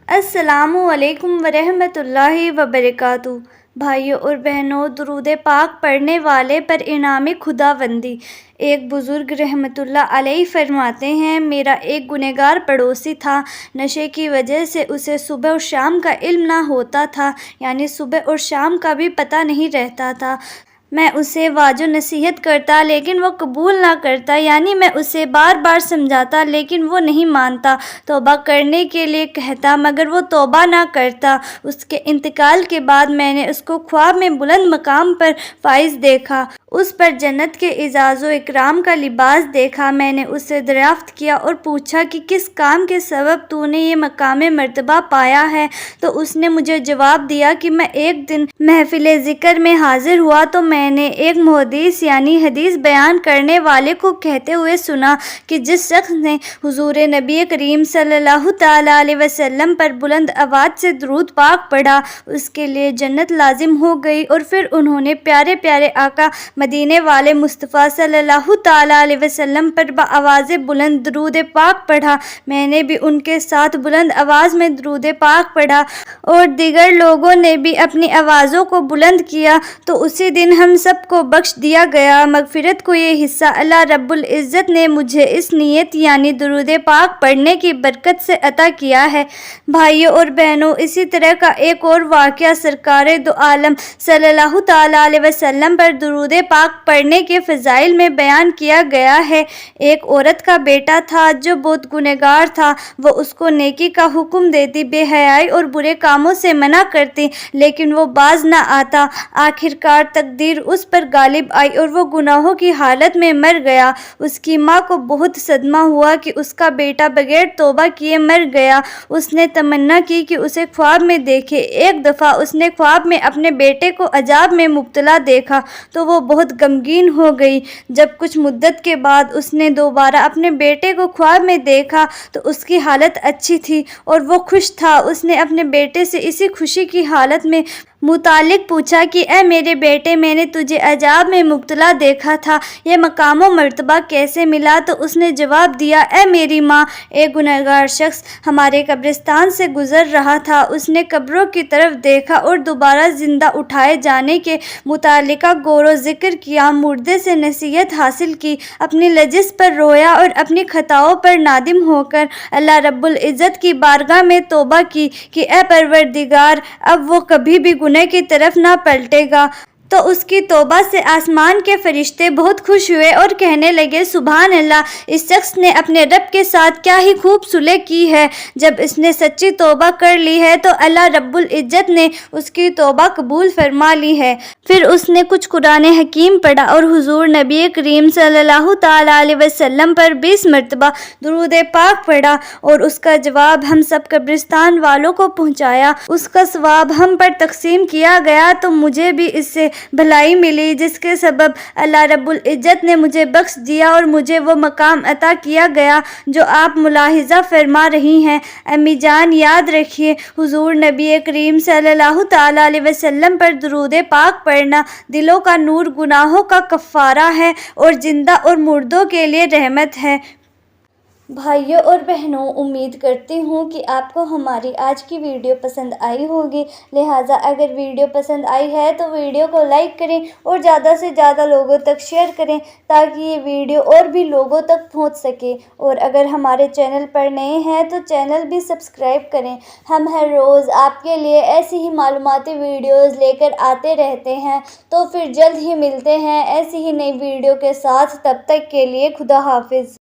السلام علیکم ورحمۃ اللہ وبرکاتہ۔ بھائیوں اور بہنوں، درود پاک پڑھنے والے پر انعام خداوندی۔ ایک بزرگ رحمۃ اللہ علیہ فرماتے ہیں، میرا ایک گنہگار پڑوسی تھا۔ نشے کی وجہ سے اسے صبح اور شام کا علم نہ ہوتا تھا، یعنی صبح اور شام کا بھی پتہ نہیں رہتا تھا۔ میں اسے واضح نصیحت کرتا لیکن وہ قبول نہ کرتا، یعنی میں اسے بار بار سمجھاتا لیکن وہ نہیں مانتا، توبہ کرنے کے لیے کہتا مگر وہ توبہ نہ کرتا۔ اس کے انتقال کے بعد میں نے اس کو خواب میں بلند مقام پر فائز دیکھا، اس پر جنت کے اعزاز و اکرام کا لباس دیکھا۔ میں نے اس سے دریافت کیا اور پوچھا کہ کس کام کے سبب تو نے یہ مقام مرتبہ پایا ہے؟ تو اس نے مجھے جواب دیا کہ میں ایک دن محفل ذکر میں حاضر ہوا تو میں نے ایک محدث یعنی حدیث بیان کرنے والے کو کہتے ہوئے سنا کہ جس شخص نے حضور نبی کریم صلی اللہ تعالی علیہ وسلم پر بلند آواز سے درود پاک پڑھا، اس کے لیے جنت لازم ہو گئی۔ اور پھر انہوں نے پیارے پیارے آقا مدینے والے مصطفیٰ صلی اللہ تعالی علیہ وسلم پر بآواز بلند درود پاک پڑھا۔ میں نے بھی ان کے ساتھ بلند آواز میں درود پاک پڑھا اور دیگر لوگوں نے بھی اپنی آوازوں کو بلند کیا، تو اسی دن ہم سب کو بخش دیا گیا۔ مغفرت کو یہ حصہ اللہ رب العزت نے مجھے اس نیت یعنی درود پاک پڑھنے کی برکت سے عطا کیا ہے۔ بھائیوں اور بہنوں، اسی طرح کا ایک اور واقعہ سرکار دو عالم صلی اللہ تعالی علیہ وسلم پر درود پاک پڑھنے کے فضائل میں بیان کیا گیا ہے۔ ایک عورت کا بیٹا تھا جو بہت گنہگار تھا، وہ اس کو نیکی کا حکم دیتی، بے حیائی اور برے کاموں سے منع کرتی، لیکن وہ باز نہ آتا۔ آخرکار تقدیر اس پر غالب آئی اور وہ گناہوں کی حالت میں مر گیا۔ اس کی ماں کو بہت صدمہ ہوا کہ اس کا بیٹا بغیر توبہ کیے مر گیا۔ اس نے تمنا کی کہ اسے خواب میں دیکھے۔ ایک دفعہ اس نے خواب میں اپنے بیٹے کو عذاب میں مبتلا دیکھا تو وہ بہت غمگین ہو گئی۔ جب کچھ مدت کے بعد اس نے دوبارہ اپنے بیٹے کو خواب میں دیکھا تو اس کی حالت اچھی تھی اور وہ خوش تھا۔ اس نے اپنے بیٹے سے اسی خوشی کی حالت میں متعلق پوچھا کہ اے میرے بیٹے، میں نے تجھے عذاب میں مبتلا دیکھا تھا، یہ مقام و مرتبہ کیسے ملا؟ تو اس نے جواب دیا، اے میری ماں، ایک گنہگار شخص ہمارے قبرستان سے گزر رہا تھا، اس نے قبروں کی طرف دیکھا اور دوبارہ زندہ اٹھائے جانے کے متعلق غور و ذکر کیا، مردے سے نصیحت حاصل کی، اپنی لجز پر رویا اور اپنی خطاؤں پر نادم ہو کر اللہ رب العزت کی بارگاہ میں توبہ کی کہ اے پروردگار، اب وہ کبھی بھی گناہ کی طرف نہ پلٹے گا۔ تو اس کی توبہ سے آسمان کے فرشتے بہت خوش ہوئے اور کہنے لگے، سبحان اللہ، اس شخص نے اپنے رب کے ساتھ کیا ہی خوب صلح کی ہے۔ جب اس نے سچی توبہ کر لی ہے تو اللہ رب العزت نے اس کی توبہ قبول فرما لی ہے۔ پھر اس نے کچھ قرآن حکیم پڑھا اور حضور نبی کریم صلی اللہ تعالی علیہ وسلم پر 20 مرتبہ درود پاک پڑھا اور اس کا جواب ہم سب قبرستان والوں کو پہنچایا۔ اس کا ثواب ہم پر تقسیم کیا گیا تو مجھے بھی اس سے بھلائی ملی، جس کے سبب اللہ رب العزت نے مجھے بخش دیا اور مجھے وہ مقام عطا کیا گیا جو آپ ملاحظہ فرما رہی ہیں۔ امی جان، یاد رکھیے، حضور نبی کریم صلی اللہ تعالی علیہ وسلم پر درود پاک پڑھنا دلوں کا نور، گناہوں کا کفارہ ہے اور زندہ اور مردوں کے لیے رحمت ہے۔ بھائیوں اور بہنوں، امید کرتی ہوں کہ آپ کو ہماری آج کی ویڈیو پسند آئی ہوگی، لہٰذا اگر ویڈیو پسند آئی ہے تو ویڈیو کو لائک کریں اور زیادہ سے زیادہ لوگوں تک شیئر کریں تاکہ یہ ویڈیو اور بھی لوگوں تک پہنچ سکے۔ اور اگر ہمارے چینل پر نئے ہیں تو چینل بھی سبسکرائب کریں۔ ہم ہر روز آپ کے لیے ایسی ہی معلوماتی ویڈیوز لے کر آتے رہتے ہیں، تو پھر جلد ہی ملتے ہیں ایسی ہی نئی ویڈیو کے ساتھ۔ تب تک کے لیے خدا حافظ۔